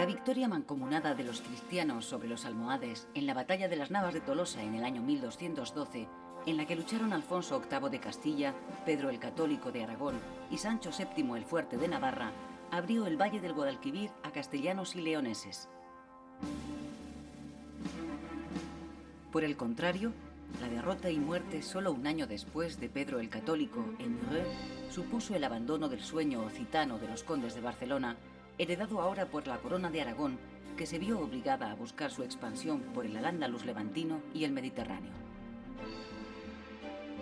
La victoria mancomunada de los cristianos sobre los almohades en la batalla de las Navas de Tolosa en el año 1212, en la que lucharon Alfonso VIII de Castilla, Pedro el Católico de Aragón y Sancho VII el Fuerte de Navarra, abrió el Valle del Guadalquivir a castellanos y leoneses. Por el contrario, la derrota y muerte solo un año después de Pedro el Católico en Dreux supuso el abandono del sueño occitano de los condes de Barcelona, heredado ahora por la corona de Aragón, que se vio obligada a buscar su expansión por el Al-Ándalus levantino y el Mediterráneo.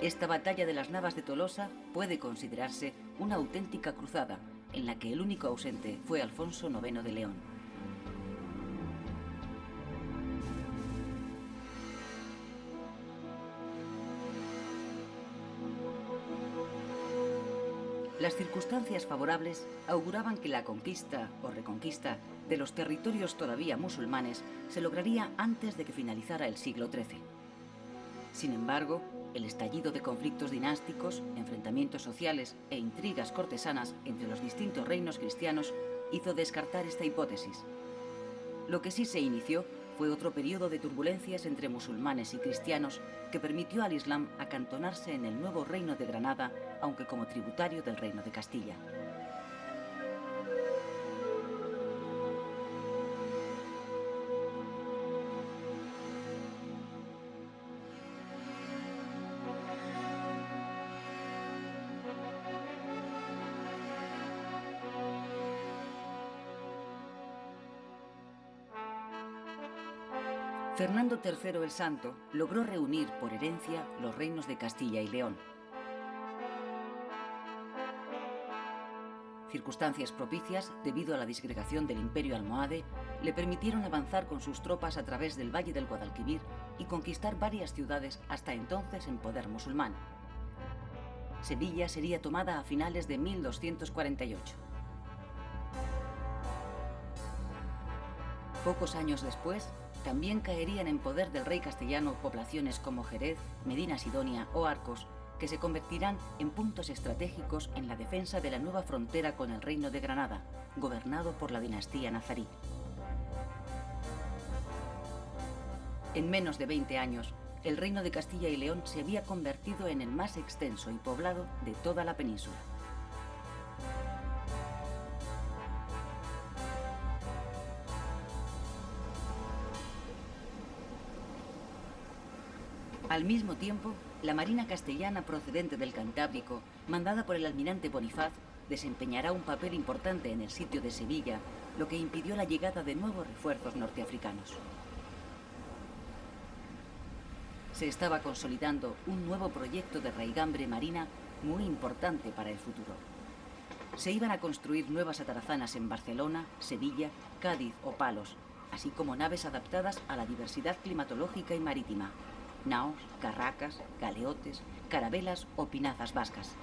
Esta batalla de las Navas de Tolosa puede considerarse una auténtica cruzada, en la que el único ausente fue Alfonso IX de León. Las circunstancias favorables auguraban que la conquista o reconquista de los territorios todavía musulmanes se lograría antes de que finalizara el siglo XIII. Sin embargo, el estallido de conflictos dinásticos, enfrentamientos sociales e intrigas cortesanas entre los distintos reinos cristianos hizo descartar esta hipótesis. Lo que sí se inició fue otro periodo de turbulencias entre musulmanes y cristianos que permitió al Islam acantonarse en el nuevo reino de Granada, aunque como tributario del reino de Castilla. Fernando III el Santo logró reunir por herencia los reinos de Castilla y León. Circunstancias propicias, debido a la disgregación del Imperio almohade, le permitieron avanzar con sus tropas a través del Valle del Guadalquivir y conquistar varias ciudades hasta entonces en poder musulmán. Sevilla sería tomada a finales de 1248. Pocos años después, también caerían en poder del rey castellano poblaciones como Jerez, Medina Sidonia o Arcos, que se convertirán en puntos estratégicos en la defensa de la nueva frontera con el reino de Granada, gobernado por la dinastía nazarí. En menos de 20 años, el reino de Castilla y León se había convertido en el más extenso y poblado de toda la península. Al mismo tiempo, la marina castellana procedente del Cantábrico, mandada por el almirante Bonifaz, desempeñará un papel importante en el sitio de Sevilla, lo que impidió la llegada de nuevos refuerzos norteafricanos. Se estaba consolidando un nuevo proyecto de raigambre marina muy importante para el futuro. Se iban a construir nuevas atarazanas en Barcelona, Sevilla, Cádiz o Palos, así como naves adaptadas a la diversidad climatológica y marítima: naos, carracas, galeotes, carabelas o pinazas vascas.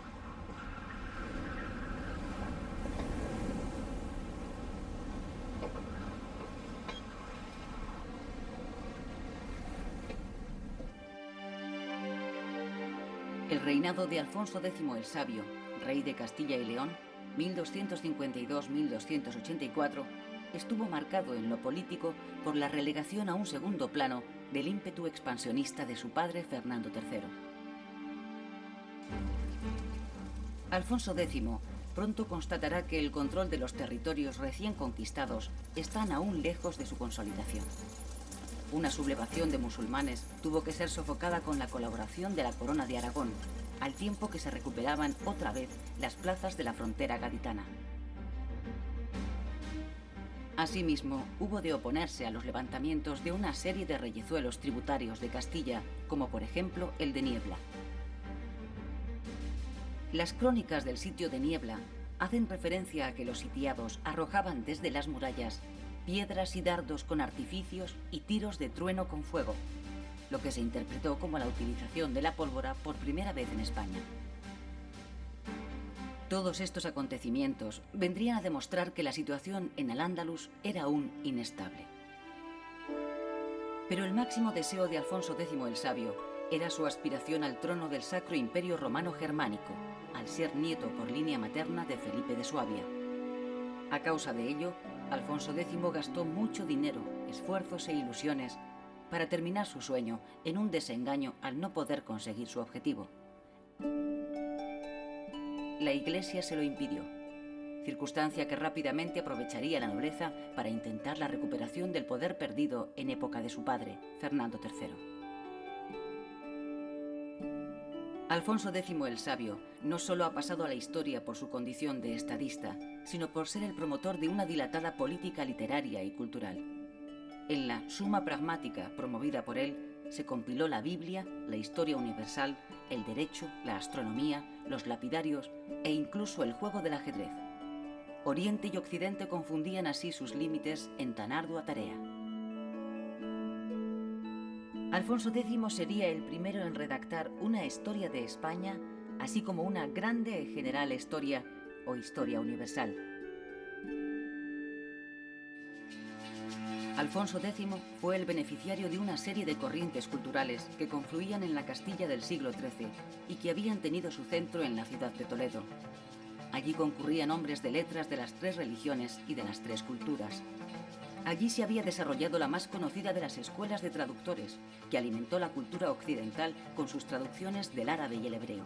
El reinado de Alfonso X el Sabio, rey de Castilla y León, 1252-1284, estuvo marcado en lo político por la relegación a un segundo plano del ímpetu expansionista de su padre Fernando III. Alfonso X pronto constatará que el control de los territorios recién conquistados están aún lejos de su consolidación. Una sublevación de musulmanes tuvo que ser sofocada con la colaboración de la Corona de Aragón, al tiempo que se recuperaban otra vez las plazas de la frontera gaditana. Asimismo, hubo de oponerse a los levantamientos de una serie de reyezuelos tributarios de Castilla, como por ejemplo el de Niebla. Las crónicas del sitio de Niebla hacen referencia a que los sitiados arrojaban desde las murallas piedras y dardos con artificios y tiros de trueno con fuego, lo que se interpretó como la utilización de la pólvora por primera vez en España. Todos estos acontecimientos vendrían a demostrar que la situación en Al-Ándalus era aún inestable. Pero el máximo deseo de Alfonso X el Sabio era su aspiración al trono del Sacro Imperio Romano Germánico, al ser nieto por línea materna de Felipe de Suabia. A causa de ello, Alfonso X gastó mucho dinero, esfuerzos e ilusiones para terminar su sueño en un desengaño al no poder conseguir su objetivo. La Iglesia se lo impidió, circunstancia que rápidamente aprovecharía la nobleza para intentar la recuperación del poder perdido en época de su padre, Fernando III. Alfonso X el Sabio no solo ha pasado a la historia por su condición de estadista, sino por ser el promotor de una dilatada política literaria y cultural. En la Summa Pragmática, promovida por él, se compiló la Biblia, la historia universal, el derecho, la astronomía, los lapidarios e incluso el juego del ajedrez. Oriente y Occidente confundían así sus límites en tan ardua tarea. Alfonso X sería el primero en redactar una historia de España, así como una grande y general historia o historia universal. Alfonso X fue el beneficiario de una serie de corrientes culturales que confluían en la Castilla del siglo XIII y que habían tenido su centro en la ciudad de Toledo. Allí concurrían hombres de letras de las tres religiones y de las tres culturas. Allí se había desarrollado la más conocida de las escuelas de traductores, que alimentó la cultura occidental con sus traducciones del árabe y el hebreo.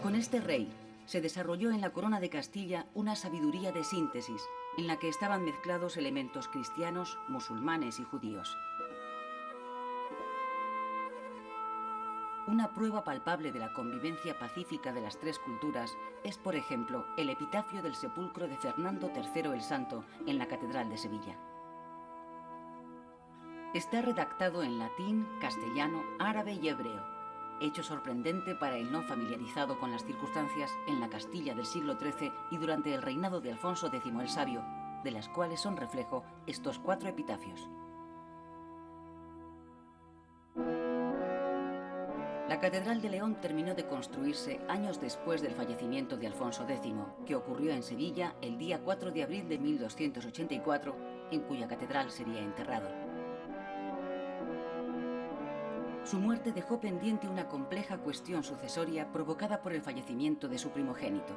Con este rey se desarrolló en la corona de Castilla una sabiduría de síntesis, en la que estaban mezclados elementos cristianos, musulmanes y judíos. Una prueba palpable de la convivencia pacífica de las tres culturas es, por ejemplo, el epitafio del sepulcro de Fernando III el Santo en la Catedral de Sevilla. Está redactado en latín, castellano, árabe y hebreo, hecho sorprendente para el no familiarizado con las circunstancias en la Castilla del siglo XIII y durante el reinado de Alfonso X el Sabio, de las cuales son reflejo estos 4 epitafios. La Catedral de León terminó de construirse años después del fallecimiento de Alfonso X, que ocurrió en Sevilla el día 4 de abril de 1284, en cuya catedral sería enterrado. Su muerte dejó pendiente una compleja cuestión sucesoria provocada por el fallecimiento de su primogénito.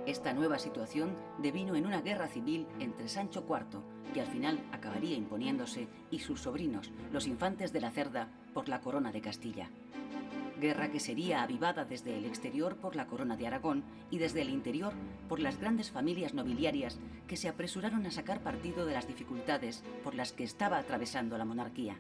Esta nueva situación devino en una guerra civil entre Sancho IV, que al final acabaría imponiéndose, y sus sobrinos, los infantes de la Cerda, por la corona de Castilla. Guerra que sería avivada desde el exterior por la corona de Aragón y desde el interior por las grandes familias nobiliarias que se apresuraron a sacar partido de las dificultades por las que estaba atravesando la monarquía.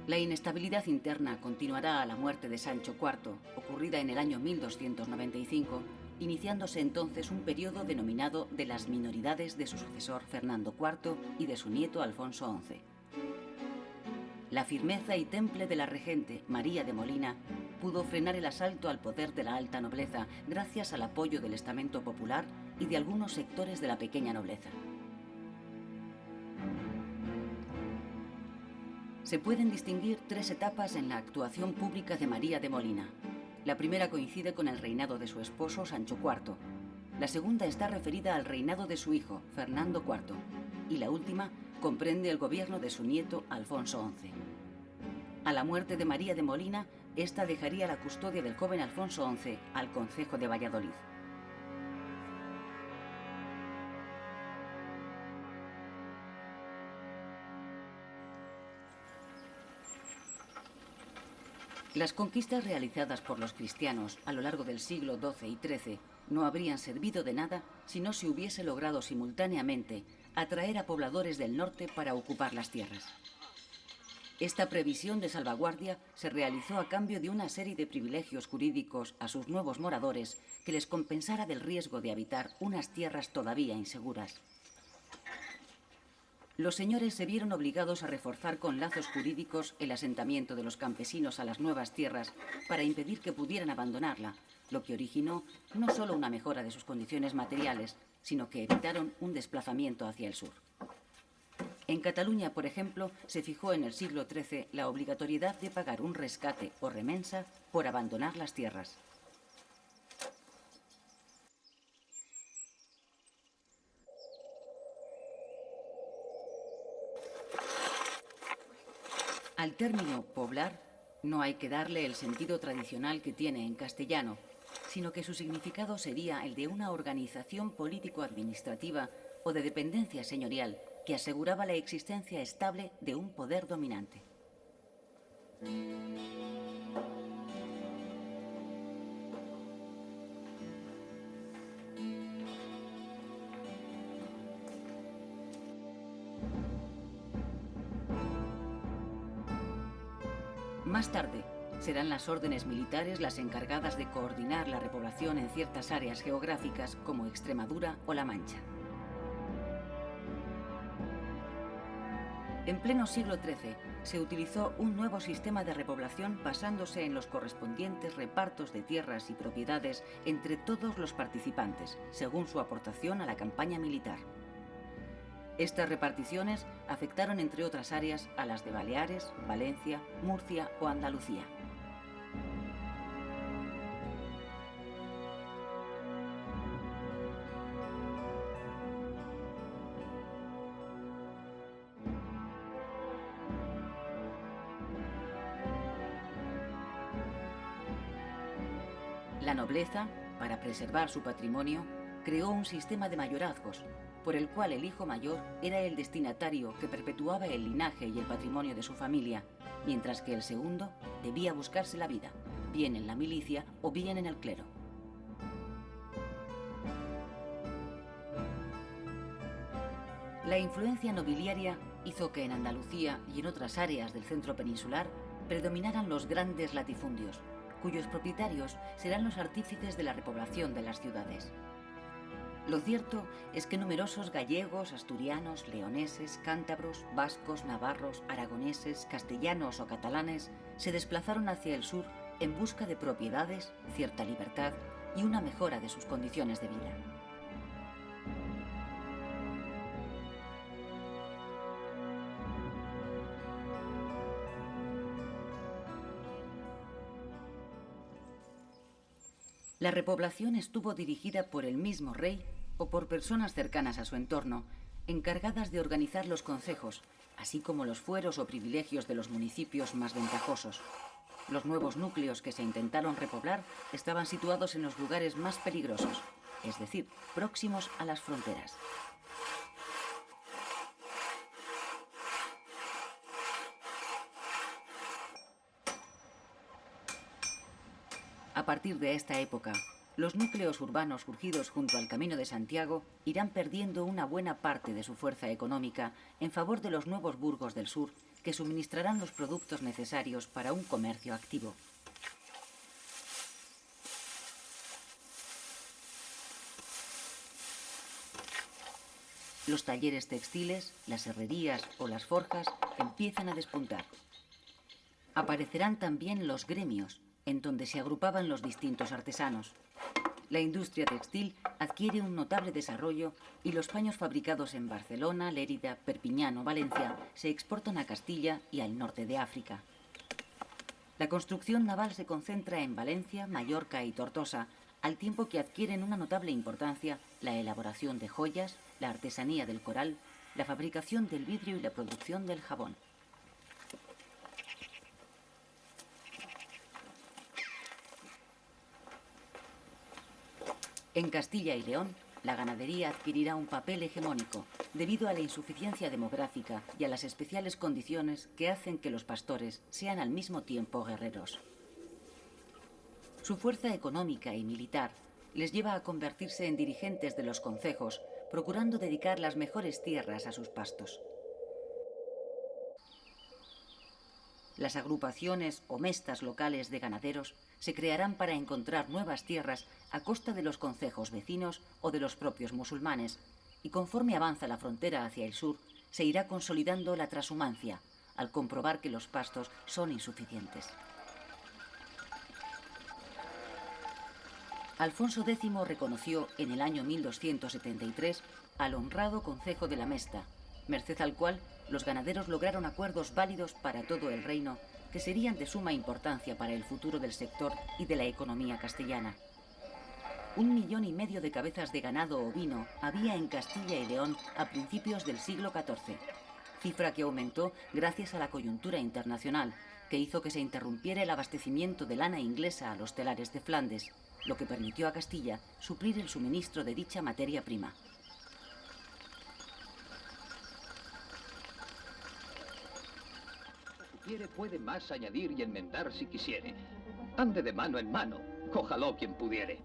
La inestabilidad interna continuará a la muerte de Sancho IV, ocurrida en el año 1295, iniciándose entonces un periodo denominado de las minoridades de su sucesor Fernando IV y de su nieto Alfonso XI. La firmeza y temple de la regente María de Molina pudo frenar el asalto al poder de la alta nobleza gracias al apoyo del estamento popular y de algunos sectores de la pequeña nobleza. Se pueden distinguir 3 etapas en la actuación pública de María de Molina. La primera coincide con el reinado de su esposo Sancho IV. La segunda está referida al reinado de su hijo, Fernando IV. Y la última comprende el gobierno de su nieto, Alfonso XI. A la muerte de María de Molina, esta dejaría la custodia del joven Alfonso XI al concejo de Valladolid. Las conquistas realizadas por los cristianos a lo largo del siglo XII y XIII no habrían servido de nada si no se hubiese logrado simultáneamente atraer a pobladores del norte para ocupar las tierras. Esta previsión de salvaguardia se realizó a cambio de una serie de privilegios jurídicos a sus nuevos moradores que les compensara del riesgo de habitar unas tierras todavía inseguras. Los señores se vieron obligados a reforzar con lazos jurídicos el asentamiento de los campesinos a las nuevas tierras para impedir que pudieran abandonarla, lo que originó no solo una mejora de sus condiciones materiales, sino que evitaron un desplazamiento hacia el sur. En Cataluña, por ejemplo, se fijó en el siglo XIII la obligatoriedad de pagar un rescate o remensa por abandonar las tierras. Al término poblar no hay que darle el sentido tradicional que tiene en castellano, sino que su significado sería el de una organización político-administrativa o de dependencia señorial que aseguraba la existencia estable de un poder dominante. Más tarde, serán las órdenes militares las encargadas de coordinar la repoblación en ciertas áreas geográficas como Extremadura o La Mancha. En pleno siglo XIII se utilizó un nuevo sistema de repoblación basándose en los correspondientes repartos de tierras y propiedades entre todos los participantes, según su aportación a la campaña militar. Estas reparticiones afectaron, entre otras áreas, a las de Baleares, Valencia, Murcia o Andalucía. La nobleza, para preservar su patrimonio, creó un sistema de mayorazgos, por el cual el hijo mayor era el destinatario que perpetuaba el linaje y el patrimonio de su familia, mientras que el segundo debía buscarse la vida, bien en la milicia o bien en el clero. La influencia nobiliaria hizo que en Andalucía y en otras áreas del centro peninsular predominaran los grandes latifundios, cuyos propietarios serán los artífices de la repoblación de las ciudades. Lo cierto es que numerosos gallegos, asturianos, leoneses, cántabros, vascos, navarros, aragoneses, castellanos o catalanes se desplazaron hacia el sur en busca de propiedades, cierta libertad y una mejora de sus condiciones de vida. La repoblación estuvo dirigida por el mismo rey o por personas cercanas a su entorno, encargadas de organizar los concejos, así como los fueros o privilegios de los municipios más ventajosos. Los nuevos núcleos que se intentaron repoblar estaban situados en los lugares más peligrosos, es decir, próximos a las fronteras. A partir de esta época, los núcleos urbanos surgidos junto al Camino de Santiago irán perdiendo una buena parte de su fuerza económica en favor de los nuevos burgos del sur, que suministrarán los productos necesarios para un comercio activo. Los talleres textiles, las herrerías o las forjas empiezan a despuntar. Aparecerán también los gremios, en donde se agrupaban los distintos artesanos. La industria textil adquiere un notable desarrollo y los paños fabricados en Barcelona, Lérida, Perpiñán o Valencia se exportan a Castilla y al norte de África. La construcción naval se concentra en Valencia, Mallorca y Tortosa, al tiempo que adquieren una notable importancia la elaboración de joyas, la artesanía del coral, la fabricación del vidrio y la producción del jabón. En Castilla y León, la ganadería adquirirá un papel hegemónico debido a la insuficiencia demográfica y a las especiales condiciones que hacen que los pastores sean al mismo tiempo guerreros. Su fuerza económica y militar les lleva a convertirse en dirigentes de los concejos, procurando dedicar las mejores tierras a sus pastos. Las agrupaciones o mestas locales de ganaderos se crearán para encontrar nuevas tierras a costa de los concejos vecinos o de los propios musulmanes, y conforme avanza la frontera hacia el sur, se irá consolidando la trashumancia, al comprobar que los pastos son insuficientes. Alfonso X reconoció en el año 1273 al honrado concejo de la Mesta, merced al cual los ganaderos lograron acuerdos válidos para todo el reino que serían de suma importancia para el futuro del sector y de la economía castellana. 1,5 millones de cabezas de ganado ovino había en Castilla y León a principios del siglo XIV, cifra que aumentó gracias a la coyuntura internacional, que hizo que se interrumpiera el abastecimiento de lana inglesa a los telares de Flandes, lo que permitió a Castilla suplir el suministro de dicha materia prima. Si quiere, puede más añadir y enmendar si quisiere. Ande de mano en mano, cójalo quien pudiere.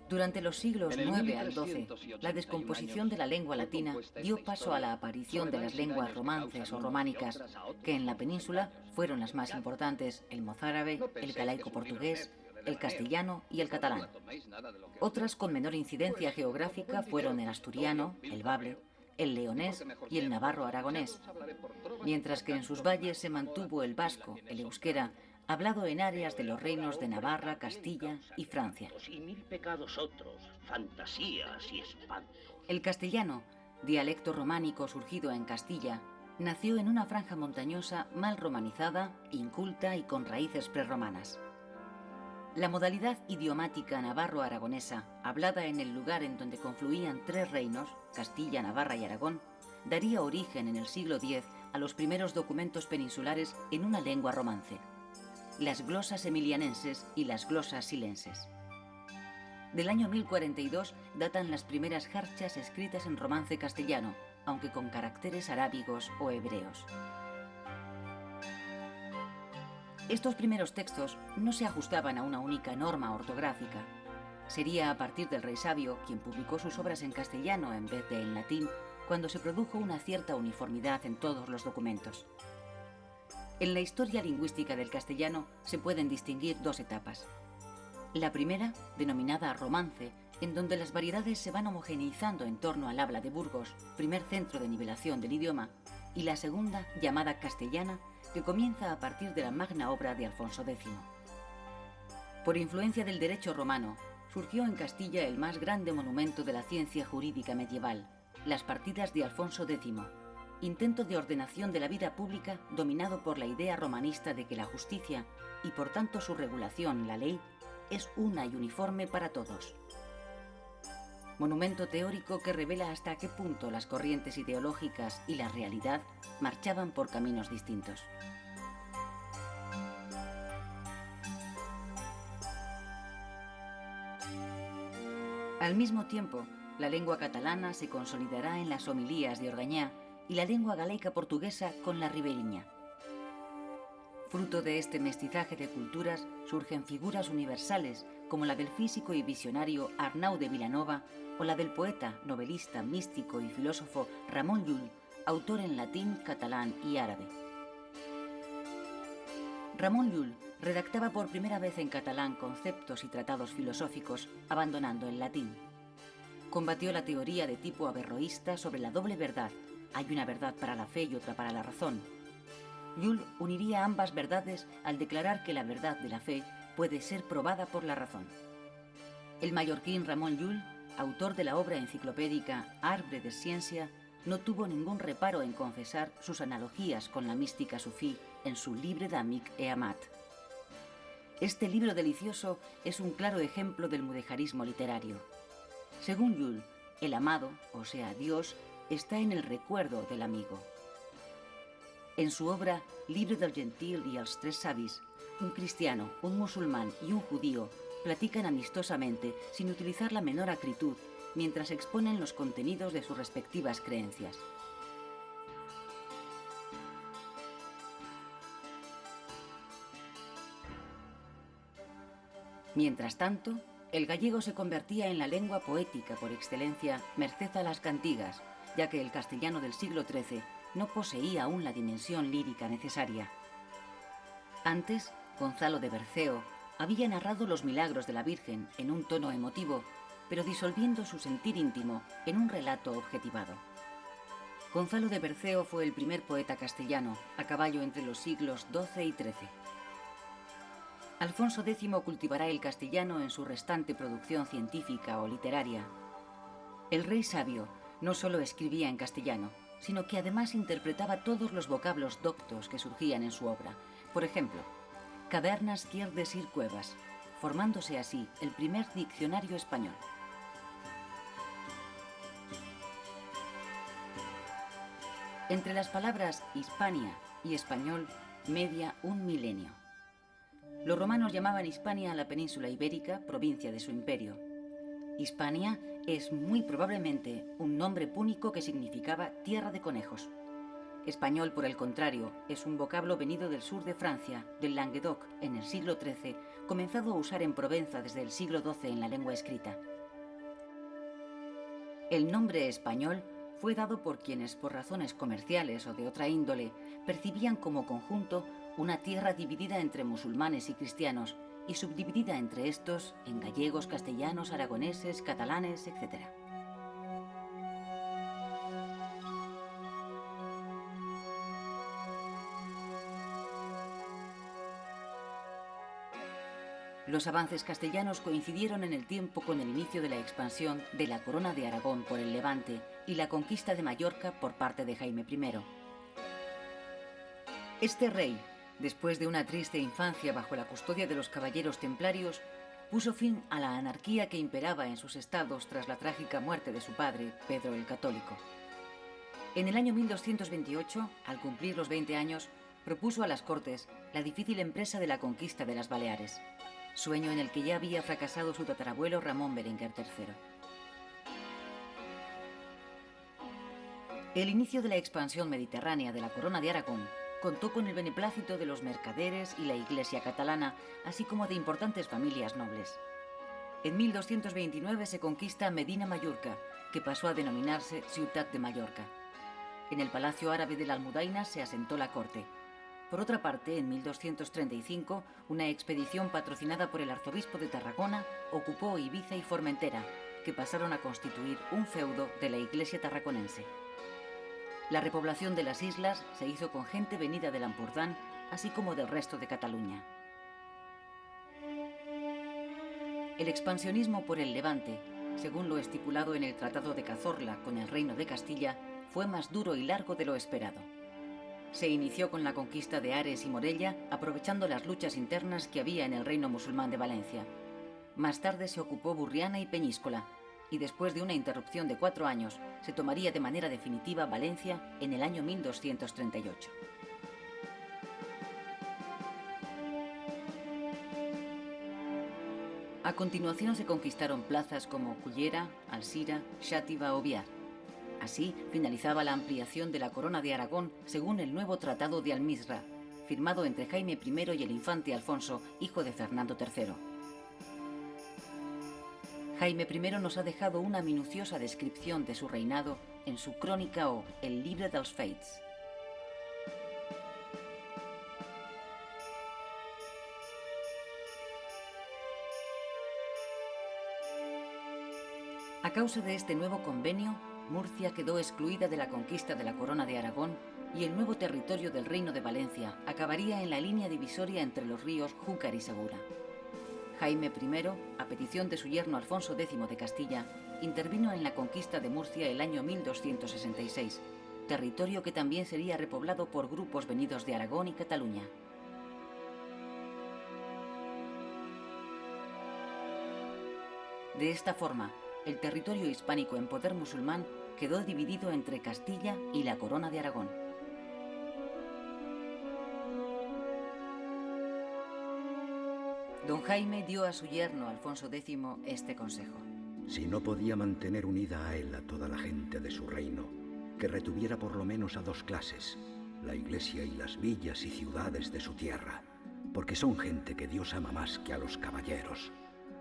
Durante los siglos IX al XII, la descomposición de la lengua latina dio paso a la aparición de las lenguas romances o románicas, que en la península fueron las más importantes: el mozárabe, el galaico-portugués, el castellano y el catalán. Otras con menor incidencia geográfica fueron el asturiano, el bable, el leonés y el navarro-aragonés, mientras que en sus valles se mantuvo el vasco, el euskera, hablado en áreas de los reinos de Navarra, Castilla y Francia. Y mil pecados otros, fantasías y espantos. El castellano, dialecto románico surgido en Castilla, nació en una franja montañosa mal romanizada, inculta y con raíces prerromanas. La modalidad idiomática navarro-aragonesa, hablada en el lugar en donde confluían tres reinos, Castilla, Navarra y Aragón, daría origen en el siglo X a los primeros documentos peninsulares en una lengua romance: las glosas emilianenses y las glosas silenses. Del año 1042 datan las primeras jarchas escritas en romance castellano, aunque con caracteres arábigos o hebreos. Estos primeros textos no se ajustaban a una única norma ortográfica. Sería a partir del rey Sabio, quien publicó sus obras en castellano en vez de en latín, cuando se produjo una cierta uniformidad en todos los documentos. En la historia lingüística del castellano se pueden distinguir dos etapas. La primera, denominada romance, en donde las variedades se van homogeneizando en torno al habla de Burgos, primer centro de nivelación del idioma, y la segunda, llamada castellana, que comienza a partir de la magna obra de Alfonso X. Por influencia del derecho romano, surgió en Castilla el más grande monumento de la ciencia jurídica medieval, las Partidas de Alfonso X, intento de ordenación de la vida pública dominado por la idea romanista de que la justicia, y por tanto su regulación, la ley, es una y uniforme para todos. Monumento teórico que revela hasta qué punto las corrientes ideológicas y la realidad marchaban por caminos distintos. Al mismo tiempo, la lengua catalana se consolidará en las homilías de Orgañá y la lengua galaica portuguesa con la riberiña. Fruto de este mestizaje de culturas surgen figuras universales como la del físico y visionario Arnau de Vilanova o la del poeta, novelista, místico y filósofo Ramon Llull, autor en latín, catalán y árabe. Ramon Llull redactaba por primera vez en catalán conceptos y tratados filosóficos, abandonando el latín. Combatió la teoría de tipo averroísta sobre la doble verdad: hay una verdad para la fe y otra para la razón. Llull uniría ambas verdades al declarar que la verdad de la fe puede ser probada por la razón. El mallorquín Ramon Llull, autor de la obra enciclopédica Arbre de Ciencia, no tuvo ningún reparo en confesar sus analogías con la mística sufí en su Llibre d'Amic e Amat. Este libro delicioso es un claro ejemplo del mudejarismo literario. Según Llull, el amado, o sea, Dios, está en el recuerdo del amigo. En su obra Llibre del Gentil y els tres savis, un cristiano, un musulmán y un judío platican amistosamente sin utilizar la menor acritud mientras exponen los contenidos de sus respectivas creencias. Mientras tanto, el gallego se convertía en la lengua poética por excelencia merced a las cantigas, ya que el castellano del siglo XIII no poseía aún la dimensión lírica necesaria. Antes, Gonzalo de Berceo había narrado los milagros de la Virgen en un tono emotivo, pero disolviendo su sentir íntimo en un relato objetivado. Gonzalo de Berceo fue el primer poeta castellano, a caballo entre los siglos XII y XIII. Alfonso X cultivará el castellano en su restante producción científica o literaria. El rey Sabio no solo escribía en castellano, sino que además interpretaba todos los vocablos doctos que surgían en su obra. Por ejemplo, cavernas quiere decir cuevas, formándose así el primer diccionario español. Entre las palabras Hispania y español media un milenio. Los romanos llamaban Hispania a la península ibérica, provincia de su imperio. Hispania es muy probablemente un nombre púnico que significaba tierra de conejos. Español, por el contrario, es un vocablo venido del sur de Francia, del Languedoc, en el siglo XIII, comenzado a usar en Provenza desde el siglo XII en la lengua escrita. El nombre español fue dado por quienes, por razones comerciales o de otra índole, percibían como conjunto una tierra dividida entre musulmanes y cristianos y subdividida entre estos en gallegos, castellanos, aragoneses, catalanes, etc. Los avances castellanos coincidieron en el tiempo con el inicio de la expansión de la Corona de Aragón por el Levante y la conquista de Mallorca por parte de Jaime I. Este rey, después de una triste infancia bajo la custodia de los caballeros templarios, puso fin a la anarquía que imperaba en sus estados tras la trágica muerte de su padre, Pedro el Católico. En el año 1228, al cumplir los 20 años, propuso a las Cortes la difícil empresa de la conquista de las Baleares, sueño en el que ya había fracasado su tatarabuelo Ramón Berenguer III. El inicio de la expansión mediterránea de la Corona de Aragón contó con el beneplácito de los mercaderes y la Iglesia catalana, así como de importantes familias nobles. En 1229 se conquista Medina Mallorca, que pasó a denominarse Ciutat de Mallorca. En el Palacio Árabe de la Almudaina se asentó la corte. Por otra parte, en 1235, una expedición patrocinada por el arzobispo de Tarragona ocupó Ibiza y Formentera, que pasaron a constituir un feudo de la Iglesia tarraconense. La repoblación de las islas se hizo con gente venida del Ampurdán, así como del resto de Cataluña. El expansionismo por el Levante, según lo estipulado en el Tratado de Cazorla con el Reino de Castilla, fue más duro y largo de lo esperado. Se inició con la conquista de Ares y Morella, aprovechando las luchas internas que había en el reino musulmán de Valencia. Más tarde se ocupó Burriana y Peñíscola, y después de una interrupción de 4 años, se tomaría de manera definitiva Valencia en el año 1238. A continuación se conquistaron plazas como Cullera, Alsira, Xàtiva o Biar. Así finalizaba la ampliación de la Corona de Aragón según el nuevo Tratado de Almizra, firmado entre Jaime I y el infante Alfonso, hijo de Fernando III. Jaime I nos ha dejado una minuciosa descripción de su reinado en su crónica o El Llibre dels Fets. A causa de este nuevo convenio, Murcia quedó excluida de la conquista de la Corona de Aragón y el nuevo territorio del Reino de Valencia acabaría en la línea divisoria entre los ríos Júcar y Segura. Jaime I, a petición de su yerno Alfonso X de Castilla, intervino en la conquista de Murcia el año 1266, territorio que también sería repoblado por grupos venidos de Aragón y Cataluña. De esta forma, el territorio hispánico en poder musulmán quedó dividido entre Castilla y la Corona de Aragón. Don Jaime dio a su yerno Alfonso X este consejo. Si no podía mantener unida a él a toda la gente de su reino, que retuviera por lo menos a 2 clases, la iglesia y las villas y ciudades de su tierra, porque son gente que Dios ama más que a los caballeros.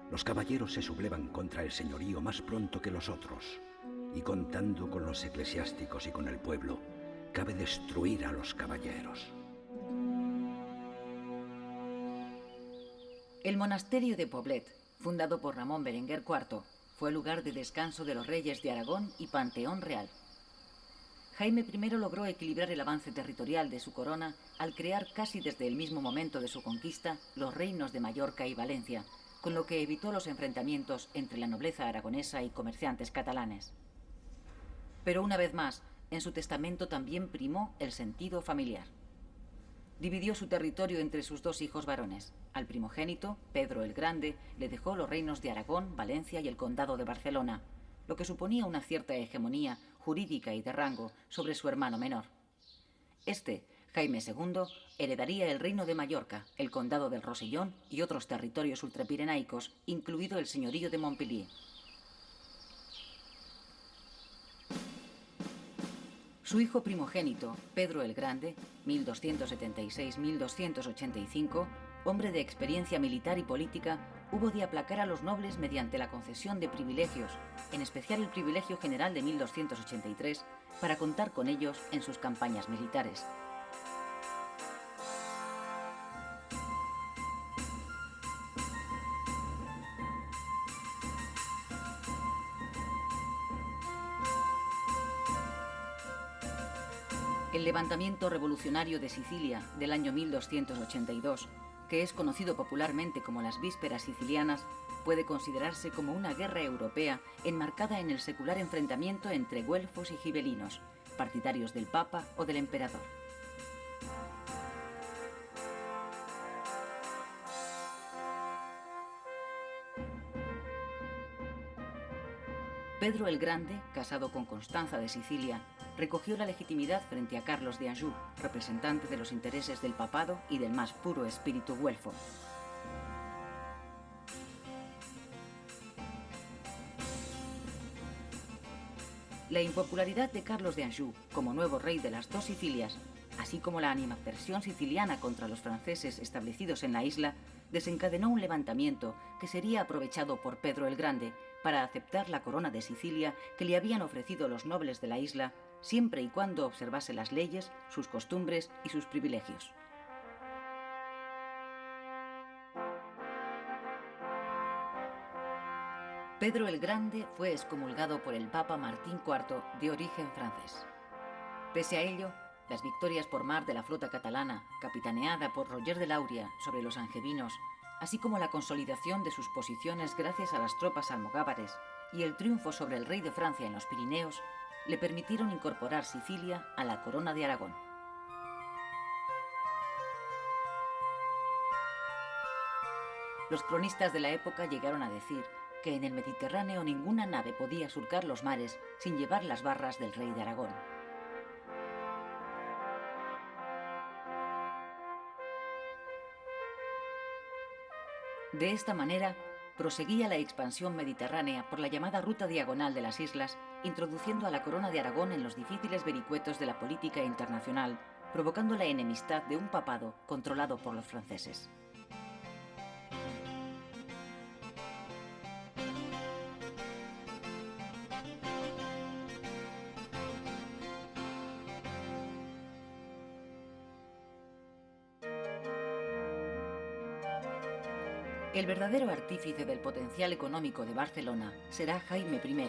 Los caballeros se sublevan contra el señorío más pronto que los otros, y contando con los eclesiásticos y con el pueblo, cabe destruir a los caballeros. El monasterio de Poblet, fundado por Ramón Berenguer IV, fue lugar de descanso de los reyes de Aragón y panteón real. Jaime I logró equilibrar el avance territorial de su corona al crear casi desde el mismo momento de su conquista los reinos de Mallorca y Valencia, con lo que evitó los enfrentamientos entre la nobleza aragonesa y comerciantes catalanes. Pero una vez más, en su testamento también primó el sentido familiar. Dividió su territorio entre sus 2 hijos varones. Al primogénito, Pedro el Grande, le dejó los reinos de Aragón, Valencia y el condado de Barcelona, lo que suponía una cierta hegemonía jurídica y de rango sobre su hermano menor. Este, Jaime II heredaría el reino de Mallorca, el condado del Rosellón y otros territorios ultrapirenaicos, incluido el señorío de Montpellier. Su hijo primogénito, Pedro el Grande, 1276-1285, hombre de experiencia militar y política, hubo de aplacar a los nobles mediante la concesión de privilegios, en especial el privilegio general de 1283, para contar con ellos en sus campañas militares. El levantamiento revolucionario de Sicilia del año 1282, que es conocido popularmente como las Vísperas Sicilianas, puede considerarse como una guerra europea enmarcada en el secular enfrentamiento entre güelfos y gibelinos, partidarios del Papa o del Emperador. Pedro el Grande, casado con Constanza de Sicilia, recogió la legitimidad frente a Carlos de Anjou, representante de los intereses del papado y del más puro espíritu güelfo. La impopularidad de Carlos de Anjou como nuevo rey de las dos Sicilias, así como la animadversión siciliana contra los franceses establecidos en la isla, desencadenó un levantamiento que sería aprovechado por Pedro el Grande para aceptar la corona de Sicilia que le habían ofrecido los nobles de la isla, siempre y cuando observase las leyes, sus costumbres y sus privilegios. Pedro el Grande fue excomulgado por el Papa Martín IV, de origen francés. Pese a ello, las victorias por mar de la flota catalana, capitaneada por Roger de Lauria sobre los angevinos, así como la consolidación de sus posiciones gracias a las tropas almogávares y el triunfo sobre el rey de Francia en los Pirineos, le permitieron incorporar Sicilia a la corona de Aragón. Los cronistas de la época llegaron a decir que en el Mediterráneo ninguna nave podía surcar los mares sin llevar las barras del rey de Aragón. De esta manera, proseguía la expansión mediterránea por la llamada ruta diagonal de las islas, introduciendo a la corona de Aragón en los difíciles vericuetos de la política internacional, provocando la enemistad de un papado controlado por los franceses. El verdadero artífice del potencial económico de Barcelona será Jaime I,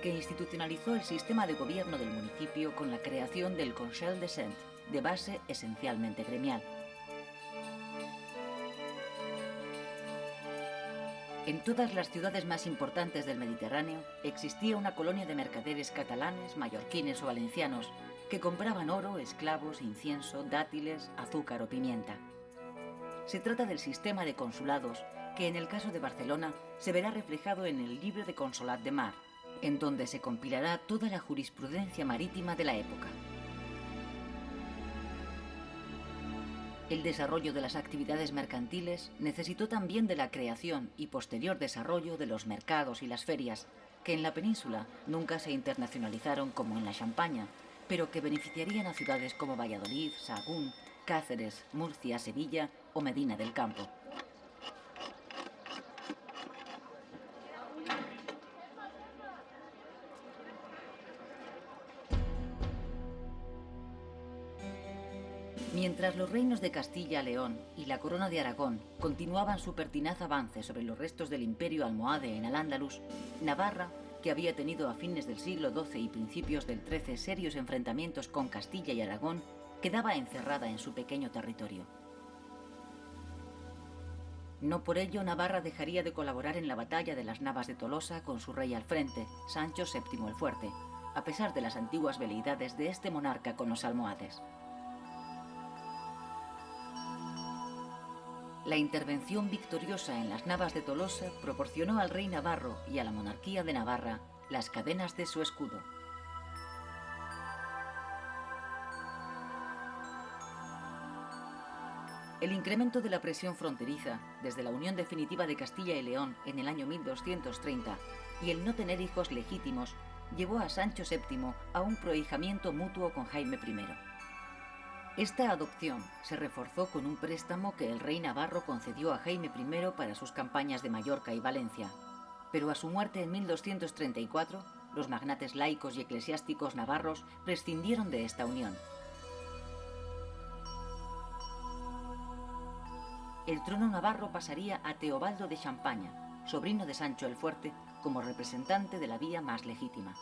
que institucionalizó el sistema de gobierno del municipio con la creación del Consell de Cent, de base esencialmente gremial. En todas las ciudades más importantes del Mediterráneo existía una colonia de mercaderes catalanes, mallorquines o valencianos que compraban oro, esclavos, incienso, dátiles, azúcar o pimienta. Se trata del sistema de consulados que en el caso de Barcelona se verá reflejado en el Llibre de Consolat de Mar, en donde se compilará toda la jurisprudencia marítima de la época. El desarrollo de las actividades mercantiles necesitó también de la creación y posterior desarrollo de los mercados y las ferias, que en la península nunca se internacionalizaron como en la Champaña, pero que beneficiarían a ciudades como Valladolid, Sahagún, Cáceres, Murcia, Sevilla o Medina del Campo. Mientras los reinos de Castilla, León y la Corona de Aragón continuaban su pertinaz avance sobre los restos del imperio almohade en Al-Ándalus, Navarra, que había tenido a fines del siglo XII y principios del XIII serios enfrentamientos con Castilla y Aragón, quedaba encerrada en su pequeño territorio. No por ello Navarra dejaría de colaborar en la batalla de las Navas de Tolosa con su rey al frente, Sancho VII el Fuerte, a pesar de las antiguas veleidades de este monarca con los almohades. La intervención victoriosa en las Navas de Tolosa proporcionó al rey navarro y a la monarquía de Navarra las cadenas de su escudo. El incremento de la presión fronteriza, desde la unión definitiva de Castilla y León en el año 1230 y el no tener hijos legítimos, llevó a Sancho VII a un prohijamiento mutuo con Jaime I. Esta adopción se reforzó con un préstamo que el rey navarro concedió a Jaime I para sus campañas de Mallorca y Valencia, pero a su muerte en 1234, los magnates laicos y eclesiásticos navarros prescindieron de esta unión. El trono navarro pasaría a Teobaldo de Champaña, sobrino de Sancho el Fuerte, como representante de la vía más legítima.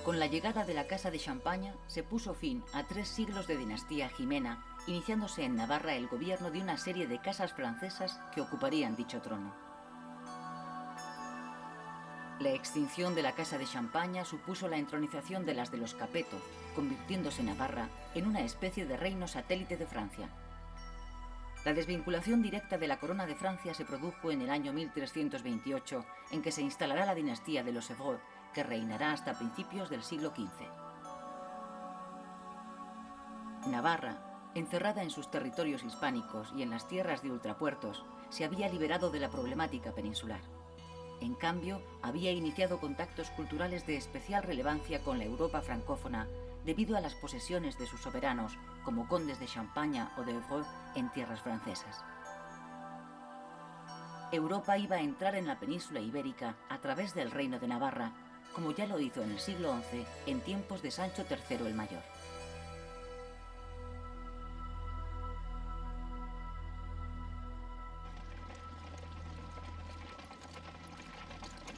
Con la llegada de la Casa de Champaña se puso fin a 3 siglos de dinastía jimena, iniciándose en Navarra el gobierno de una serie de casas francesas que ocuparían dicho trono. La extinción de la Casa de Champaña supuso la entronización de las de los Capeto, convirtiéndose Navarra en una especie de reino satélite de Francia. La desvinculación directa de la corona de Francia se produjo en el año 1328, en que se instalará la dinastía de los Evreux, que reinará hasta principios del siglo XV. Navarra, encerrada en sus territorios hispánicos y en las tierras de ultrapuertos, se había liberado de la problemática peninsular. En cambio, había iniciado contactos culturales de especial relevancia con la Europa francófona debido a las posesiones de sus soberanos, como condes de Champaña o de Evreux, en tierras francesas. Europa iba a entrar en la península ibérica a través del Reino de Navarra, como ya lo hizo en el siglo XI, en tiempos de Sancho III el Mayor.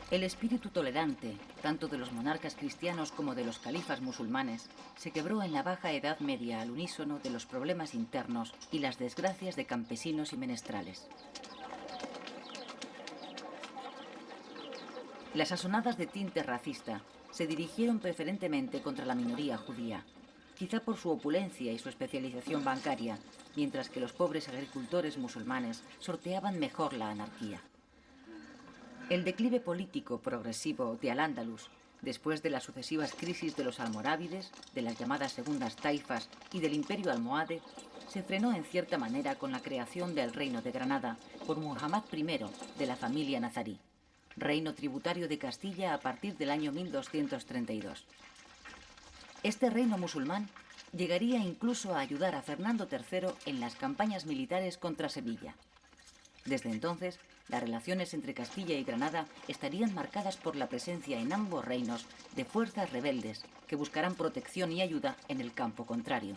El espíritu tolerante, tanto de los monarcas cristianos como de los califas musulmanes, se quebró en la Baja Edad Media al unísono de los problemas internos y las desgracias de campesinos y menestrales. Las asonadas de tinte racista se dirigieron preferentemente contra la minoría judía, quizá por su opulencia y su especialización bancaria, mientras que los pobres agricultores musulmanes sorteaban mejor la anarquía. El declive político progresivo de Al-Ándalus, después de las sucesivas crisis de los almorávides, de las llamadas segundas taifas y del imperio almohade, se frenó en cierta manera con la creación del Reino de Granada por Muhammad I de la familia nazarí, reino tributario de Castilla a partir del año 1232. Este reino musulmán llegaría incluso a ayudar a Fernando III en las campañas militares contra Sevilla. Desde entonces, las relaciones entre Castilla y Granada estarían marcadas por la presencia en ambos reinos de fuerzas rebeldes que buscarán protección y ayuda en el campo contrario.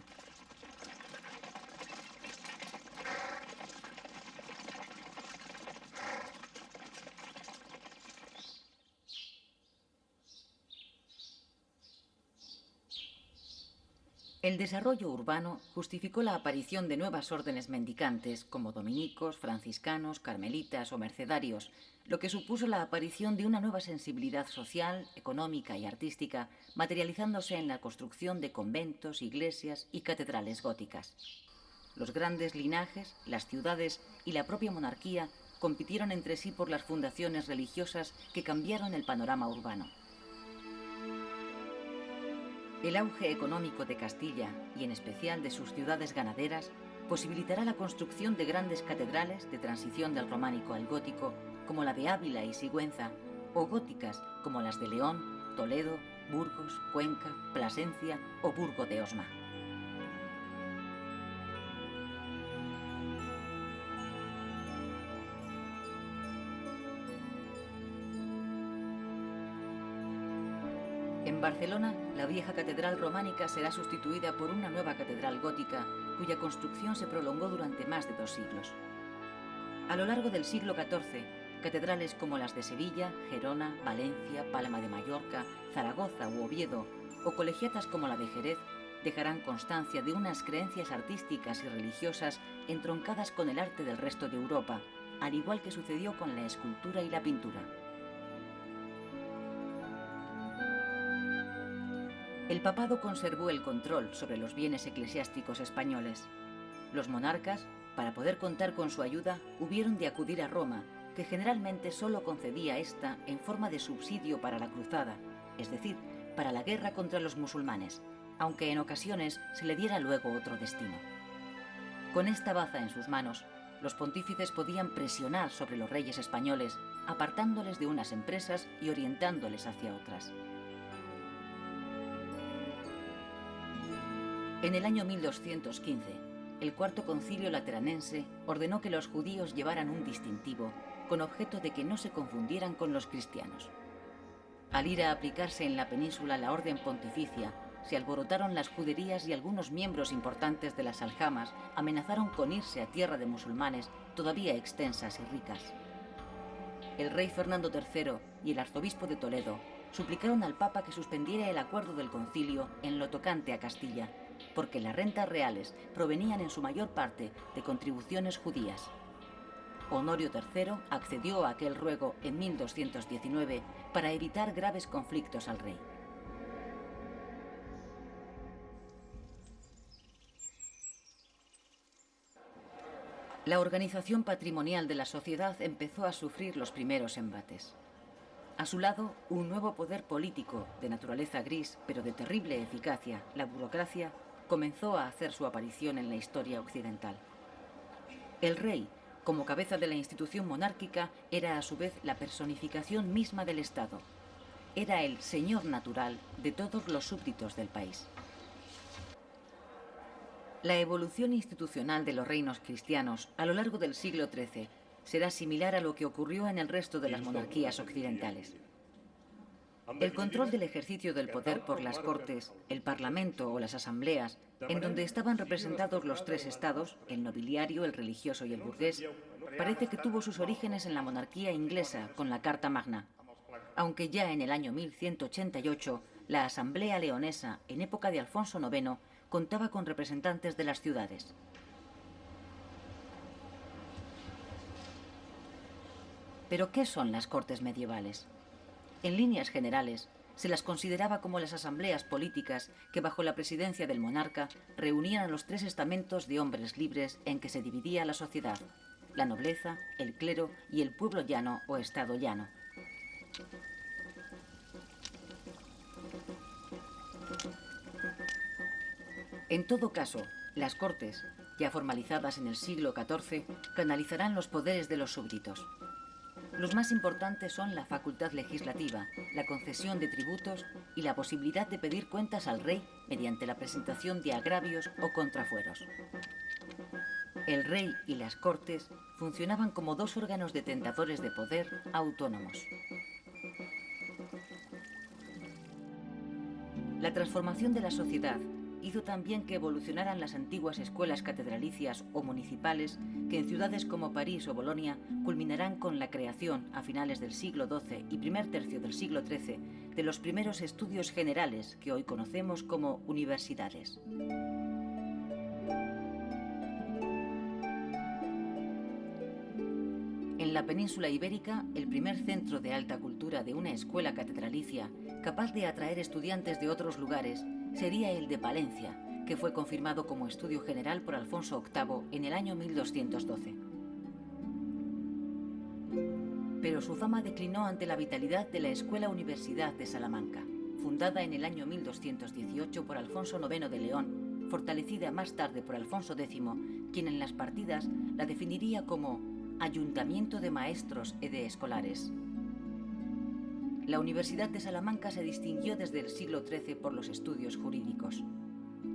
El desarrollo urbano justificó la aparición de nuevas órdenes mendicantes como dominicos, franciscanos, carmelitas o mercedarios, lo que supuso la aparición de una nueva sensibilidad social, económica y artística, materializándose en la construcción de conventos, iglesias y catedrales góticas. Los grandes linajes, las ciudades y la propia monarquía compitieron entre sí por las fundaciones religiosas que cambiaron el panorama urbano. El auge económico de Castilla, y en especial de sus ciudades ganaderas, posibilitará la construcción de grandes catedrales de transición del románico al gótico, como la de Ávila y Sigüenza, o góticas como las de León, Toledo, Burgos, Cuenca, Plasencia o Burgo de Osma. En Barcelona, la vieja catedral románica será sustituida por una nueva catedral gótica, cuya construcción se prolongó durante más de 2 siglos. A lo largo del siglo XIV, catedrales como las de Sevilla, Gerona, Valencia, Palma de Mallorca, Zaragoza u Oviedo, o colegiatas como la de Jerez, dejarán constancia de unas creencias artísticas y religiosas entroncadas con el arte del resto de Europa, al igual que sucedió con la escultura y la pintura. El papado conservó el control sobre los bienes eclesiásticos españoles. Los monarcas, para poder contar con su ayuda, hubieron de acudir a Roma, que generalmente solo concedía esta en forma de subsidio para la cruzada, es decir, para la guerra contra los musulmanes, aunque en ocasiones se le diera luego otro destino. Con esta baza en sus manos, los pontífices podían presionar sobre los reyes españoles, apartándoles de unas empresas y orientándoles hacia otras. En el año 1215, el Cuarto Concilio Lateranense ordenó que los judíos llevaran un distintivo con objeto de que no se confundieran con los cristianos. Al ir a aplicarse en la península la orden pontificia, se alborotaron las juderías y algunos miembros importantes de las aljamas amenazaron con irse a tierra de musulmanes todavía extensas y ricas. El rey Fernando III y el arzobispo de Toledo suplicaron al Papa que suspendiera el acuerdo del concilio en lo tocante a Castilla, porque las rentas reales provenían en su mayor parte de contribuciones judías. Honorio III accedió a aquel ruego en 1219 para evitar graves conflictos al rey. La organización patrimonial de la sociedad empezó a sufrir los primeros embates. A su lado, un nuevo poder político, de naturaleza gris, pero de terrible eficacia, la burocracia, comenzó a hacer su aparición en la historia occidental. El rey, como cabeza de la institución monárquica, era a su vez la personificación misma del Estado. Era el señor natural de todos los súbditos del país. La evolución institucional de los reinos cristianos a lo largo del siglo XIII será similar a lo que ocurrió en el resto de las monarquías occidentales. El control del ejercicio del poder por las cortes, el parlamento o las asambleas, en donde estaban representados los tres estados, el nobiliario, el religioso y el burgués, parece que tuvo sus orígenes en la monarquía inglesa con la Carta Magna, aunque ya en el año 1188 la Asamblea Leonesa, en época de Alfonso IX, contaba con representantes de las ciudades. ¿Pero qué son las cortes medievales? En líneas generales, se las consideraba como las asambleas políticas que, bajo la presidencia del monarca, reunían a los tres estamentos de hombres libres en que se dividía la sociedad: la nobleza, el clero y el pueblo llano o estado llano. En todo caso, las cortes, ya formalizadas en el siglo XIV, canalizarán los poderes de los súbditos. Los más importantes son la facultad legislativa, la concesión de tributos y la posibilidad de pedir cuentas al rey mediante la presentación de agravios o contrafueros. El rey y las cortes funcionaban como dos órganos detentadores de poder autónomos. La transformación de la sociedad hizo también que evolucionaran las antiguas escuelas catedralicias o municipales que en ciudades como París o Bolonia culminarán con la creación, a finales del siglo XII y primer tercio del siglo XIII, de los primeros estudios generales que hoy conocemos como universidades. En la península ibérica, el primer centro de alta cultura de una escuela catedralicia capaz de atraer estudiantes de otros lugares sería el de Palencia, que fue confirmado como estudio general por Alfonso VIII en el año 1212. Pero su fama declinó ante la vitalidad de la Escuela Universidad de Salamanca, fundada en el año 1218 por Alfonso IX de León, fortalecida más tarde por Alfonso X, quien en las partidas la definiría como Ayuntamiento de Maestros e de Escolares. La Universidad de Salamanca se distinguió desde el siglo XIII por los estudios jurídicos.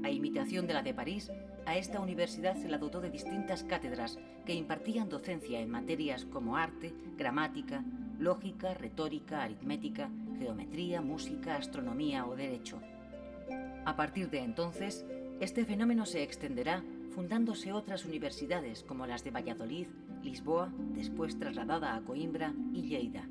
A imitación de la de París, a esta universidad se la dotó de distintas cátedras que impartían docencia en materias como arte, gramática, lógica, retórica, aritmética, geometría, música, astronomía o derecho. A partir de entonces, este fenómeno se extenderá fundándose otras universidades como las de Valladolid, Lisboa, después trasladada a Coimbra, y Lleida.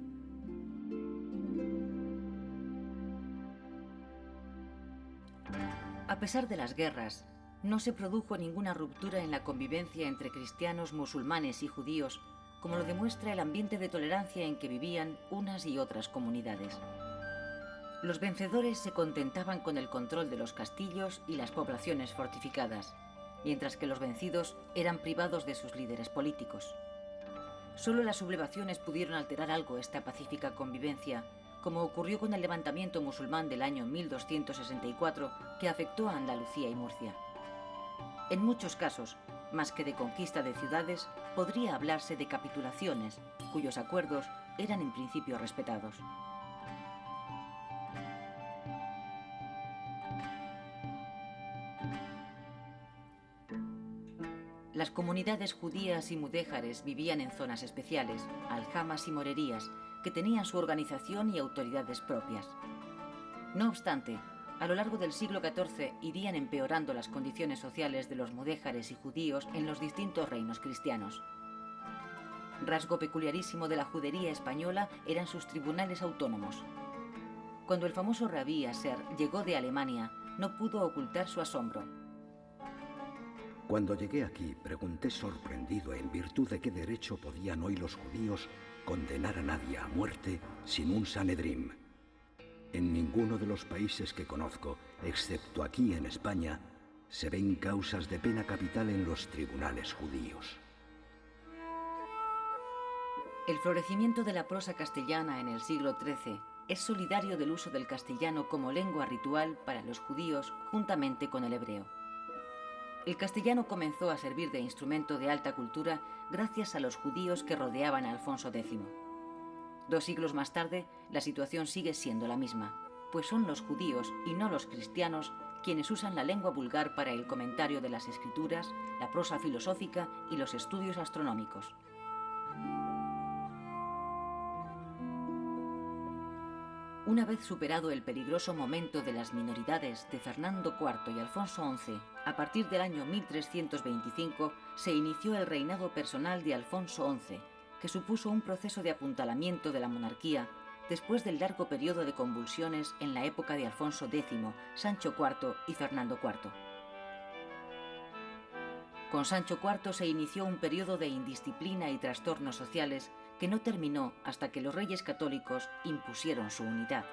A pesar de las guerras, no se produjo ninguna ruptura en la convivencia entre cristianos, musulmanes y judíos, como lo demuestra el ambiente de tolerancia en que vivían unas y otras comunidades. Los vencedores se contentaban con el control de los castillos y las poblaciones fortificadas, mientras que los vencidos eran privados de sus líderes políticos. Solo las sublevaciones pudieron alterar algo esta pacífica convivencia, como ocurrió con el levantamiento musulmán del año 1264 que afectó a Andalucía y Murcia. En muchos casos, más que de conquista de ciudades, podría hablarse de capitulaciones, cuyos acuerdos eran en principio respetados. Las comunidades judías y mudéjares vivían en zonas especiales, aljamas y morerías, que tenían su organización y autoridades propias. No obstante, a lo largo del siglo XIV irían empeorando las condiciones sociales de los mudéjares y judíos en los distintos reinos cristianos. Rasgo peculiarísimo de la judería española eran sus tribunales autónomos. Cuando el famoso rabí Aser llegó de Alemania, no pudo ocultar su asombro. Cuando llegué aquí, pregunté sorprendido en virtud de qué derecho podían hoy los judíos condenar a nadie a muerte sin un Sanedrim. En ninguno de los países que conozco, excepto aquí en España, se ven causas de pena capital en los tribunales judíos. El florecimiento de la prosa castellana en el siglo XIII es solidario del uso del castellano como lengua ritual para los judíos juntamente con el hebreo. El castellano comenzó a servir de instrumento de alta cultura gracias a los judíos que rodeaban a Alfonso X. 2 siglos más tarde, la situación sigue siendo la misma, pues son los judíos y no los cristianos quienes usan la lengua vulgar para el comentario de las escrituras, la prosa filosófica y los estudios astronómicos. Una vez superado el peligroso momento de las minoridades de Fernando IV y Alfonso XI, a partir del año 1325 se inició el reinado personal de Alfonso XI, que supuso un proceso de apuntalamiento de la monarquía después del largo periodo de convulsiones en la época de Alfonso X, Sancho IV y Fernando IV. Con Sancho IV se inició un periodo de indisciplina y trastornos sociales que no terminó hasta que los reyes católicos impusieron su unidad.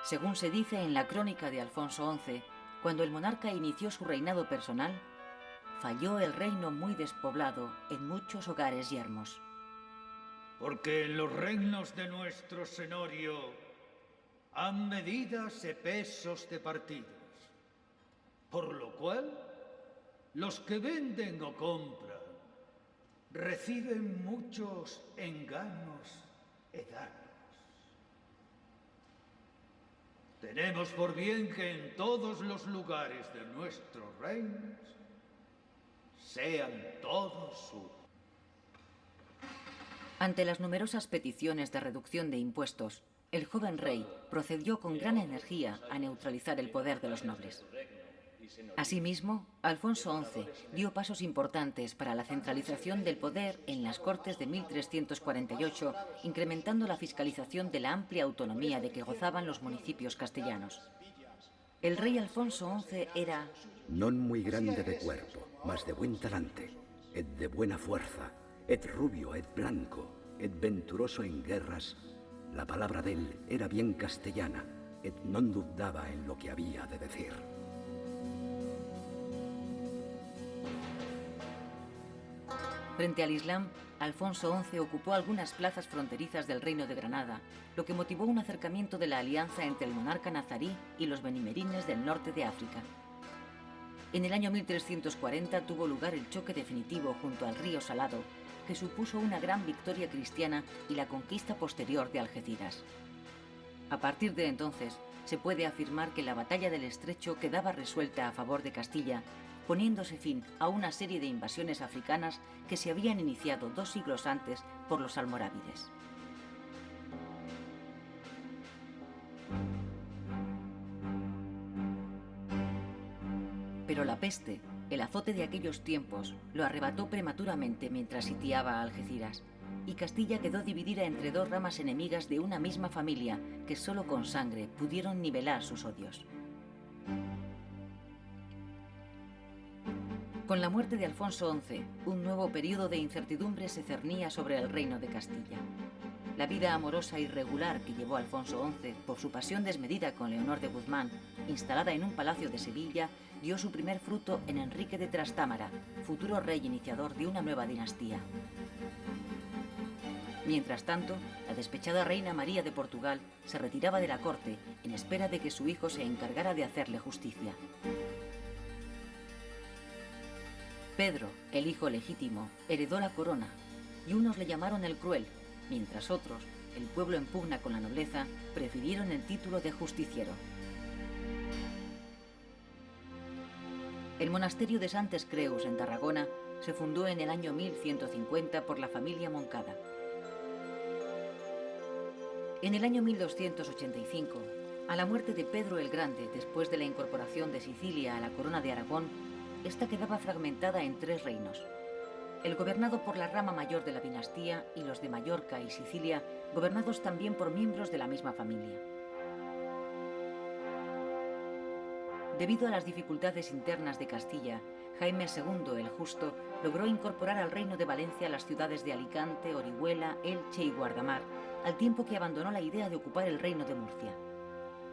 Según se dice en la crónica de Alfonso XI, cuando el monarca inició su reinado personal, falló el reino muy despoblado en muchos hogares yermos. Porque en los reinos de nuestro senorio han medidas e pesos de partidos, por lo cual los que venden o compran reciben muchos engaños e daños. Tenemos por bien que en todos los lugares de nuestros reinos sean todos uno. Ante las numerosas peticiones de reducción de impuestos, el joven rey procedió con gran energía a neutralizar el poder de los nobles. Asimismo, Alfonso XI dio pasos importantes para la centralización del poder en las Cortes de 1348, incrementando la fiscalización de la amplia autonomía de que gozaban los municipios castellanos. El rey Alfonso XI era non muy grande de cuerpo, mas de buen talante, et de buena fuerza, et rubio, et blanco, et venturoso en guerras. La palabra de él era bien castellana, et non dudaba en lo que había de decir. Frente al Islam, Alfonso XI ocupó algunas plazas fronterizas del Reino de Granada, lo que motivó un acercamiento de la alianza entre el monarca nazarí y los benimerines del norte de África. En el año 1340 tuvo lugar el choque definitivo junto al río Salado, que supuso una gran victoria cristiana y la conquista posterior de Algeciras. A partir de entonces, se puede afirmar que la batalla del Estrecho quedaba resuelta a favor de Castilla, poniéndose fin a una serie de invasiones africanas que se habían iniciado 2 siglos antes por los almorávides. Pero la peste, el azote de aquellos tiempos, lo arrebató prematuramente mientras sitiaba a Algeciras, y Castilla quedó dividida entre 2 ramas enemigas de una misma familia que solo con sangre pudieron nivelar sus odios. Con la muerte de Alfonso XI, un nuevo periodo de incertidumbre se cernía sobre el reino de Castilla. La vida amorosa irregular que llevó Alfonso XI por su pasión desmedida con Leonor de Guzmán, instalada en un palacio de Sevilla, dio su primer fruto en Enrique de Trastámara, futuro rey iniciador de una nueva dinastía. Mientras tanto, la despechada reina María de Portugal se retiraba de la corte en espera de que su hijo se encargara de hacerle justicia. Pedro, el hijo legítimo, heredó la corona, y unos le llamaron el Cruel, mientras otros, el pueblo en pugna con la nobleza, prefirieron el título de justiciero. El monasterio de Santes Creus en Tarragona se fundó en el año 1150 por la familia Moncada. En el año 1285, a la muerte de Pedro el Grande después de la incorporación de Sicilia a la corona de Aragón, esta quedaba fragmentada en 3 reinos. El gobernado por la rama mayor de la dinastía y los de Mallorca y Sicilia, gobernados también por miembros de la misma familia. Debido a las dificultades internas de Castilla, Jaime II el Justo logró incorporar al reino de Valencia las ciudades de Alicante, Orihuela, Elche y Guardamar, al tiempo que abandonó la idea de ocupar el reino de Murcia.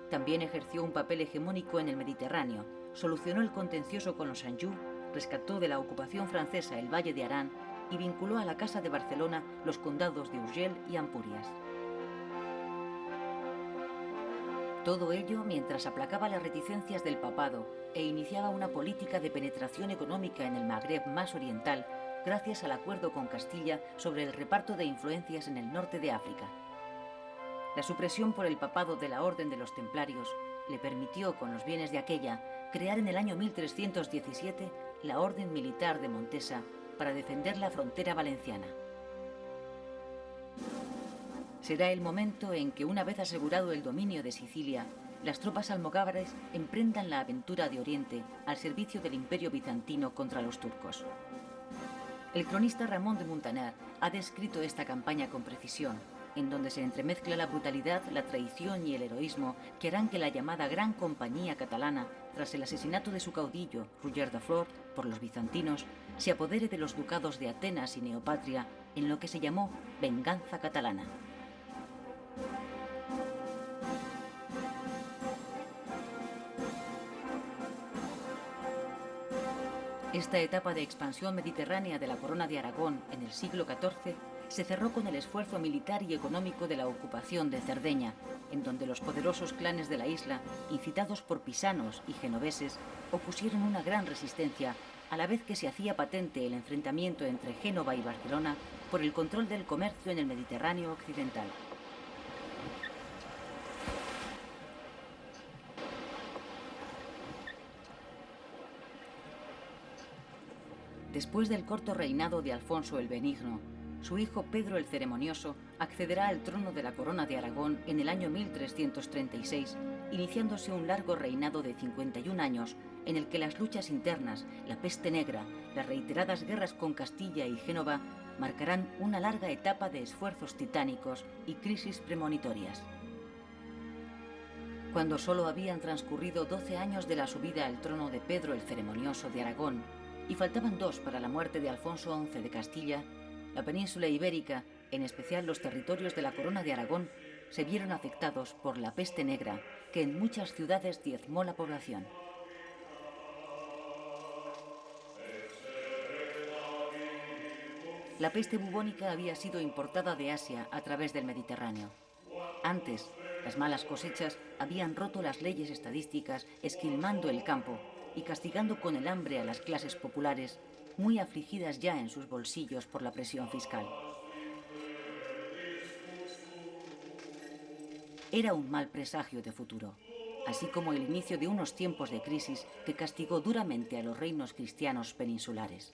También ejerció un papel hegemónico en el Mediterráneo, solucionó el contencioso con los Anjou, rescató de la ocupación francesa el Valle de Arán y vinculó a la Casa de Barcelona los condados de Urgell y Ampurias. Todo ello mientras aplacaba las reticencias del papado e iniciaba una política de penetración económica en el Magreb más oriental gracias al acuerdo con Castilla sobre el reparto de influencias en el norte de África. La supresión por el papado de la Orden de los Templarios le permitió, con los bienes de aquella, crear en el año 1317 la Orden Militar de Montesa para defender la frontera valenciana. Será el momento en que, una vez asegurado el dominio de Sicilia, las tropas almogávares emprendan la aventura de Oriente al servicio del Imperio bizantino contra los turcos. El cronista Ramón de Muntaner ha descrito esta campaña con precisión, en donde se entremezcla la brutalidad, la traición y el heroísmo que harán que la llamada Gran Compañía Catalana, tras el asesinato de su caudillo, Roger de Flor, por los bizantinos, se apodere de los ducados de Atenas y Neopatria en lo que se llamó Venganza Catalana. Esta etapa de expansión mediterránea de la Corona de Aragón en el siglo XIV se cerró con el esfuerzo militar y económico de la ocupación de Cerdeña, en donde los poderosos clanes de la isla, incitados por pisanos y genoveses, opusieron una gran resistencia, a la vez que se hacía patente el enfrentamiento entre Génova y Barcelona por el control del comercio en el Mediterráneo occidental. Después del corto reinado de Alfonso el Benigno, su hijo Pedro el Ceremonioso accederá al trono de la Corona de Aragón en el año 1336, iniciándose un largo reinado de 51 años en el que las luchas internas, la peste negra, las reiteradas guerras con Castilla y Génova marcarán una larga etapa de esfuerzos titánicos y crisis premonitorias. Cuando solo habían transcurrido 12 años de la subida al trono de Pedro el Ceremonioso de Aragón y faltaban 2 para la muerte de Alfonso XI de Castilla, la península ibérica, en especial los territorios de la Corona de Aragón, se vieron afectados por la peste negra, que en muchas ciudades diezmó la población. La peste bubónica había sido importada de Asia a través del Mediterráneo. Antes, las malas cosechas habían roto las leyes estadísticas, esquilmando el campo y castigando con el hambre a las clases populares, muy afligidas ya en sus bolsillos por la presión fiscal. Era un mal presagio de futuro, así como el inicio de unos tiempos de crisis que castigó duramente a los reinos cristianos peninsulares.